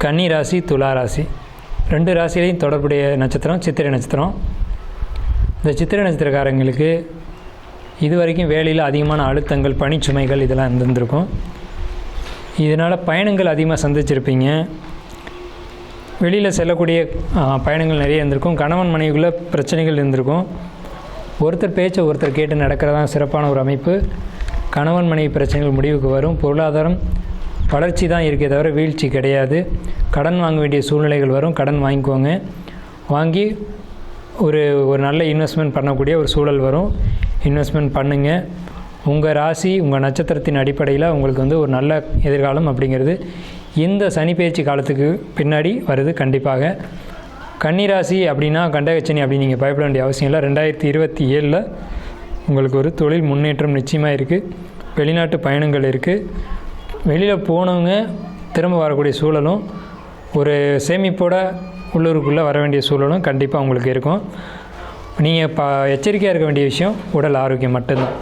கன்னி ராசி, துலா ராசி 2 ராசியிலையும் தொடர்புடைய நட்சத்திரம் சித்திரை நட்சத்திரம். இந்த சித்திரை நட்சத்திரக்காரங்களுக்கு இது வரைக்கும் வேலையில் அதிகமான அழுத்தங்கள், பணிச்சுமைகள் இதெல்லாம் இருந்திருக்கும். இதனால் பயணங்கள் அதிகமாக சந்திச்சிருப்பீங்க. வெளியில் செல்லக்கூடிய பயணங்கள் நிறைய இருந்திருக்கும். கணவன் மனைவிக்குள்ளே பிரச்சனைகள் இருந்திருக்கும். ஒருத்தர் பேச்சை ஒருத்தர் கேட்டு நடக்கிறதா சிறப்பான ஒரு அமைப்பு. கணவன் மனைவி பிரச்சனைகள் முடிவுக்கு வரும். பொருளாதாரம் வளர்ச்சி தான் இருக்கே தவிர வீழ்ச்சி கிடையாது. கடன் வாங்க வேண்டிய சூழ்நிலைகள் வரும். கடன் வாங்கிக்கோங்க. வாங்கி ஒரு நல்ல இன்வெஸ்ட்மெண்ட் பண்ணக்கூடிய ஒரு சூழல் வரும். இன்வெஸ்ட்மெண்ட் பண்ணுங்கள். உங்கள் ராசி, உங்கள் நட்சத்திரத்தின் அடிப்படையில் உங்களுக்கு ஒரு நல்ல எதிர்காலம் அப்படிங்கிறது இந்த சனி பயிற்சி காலத்துக்கு பின்னாடி வருது. கண்டிப்பாக கன்னிராசி அப்படின்னா கண்டகச்சனி அப்படின்னு நீங்கள் பயப்பட வேண்டிய அவசியம் இல்லை. 2027 உங்களுக்கு ஒரு தொழில் முன்னேற்றம் நிச்சயமாக இருக்குது. வெளிநாட்டு பயணங்கள் இருக்குது. வெளியில் போனவங்க திரும்ப வரக்கூடிய சூழலும், ஒரு சேமிப்போட உள்ளூருக்குள்ளே வர வேண்டிய சூழலும் கண்டிப்பாக உங்களுக்கு இருக்கும். நீங்கள் எச்சரிக்கையாக இருக்க வேண்டிய விஷயம் உடல் ஆரோக்கியம் மட்டும்தான்.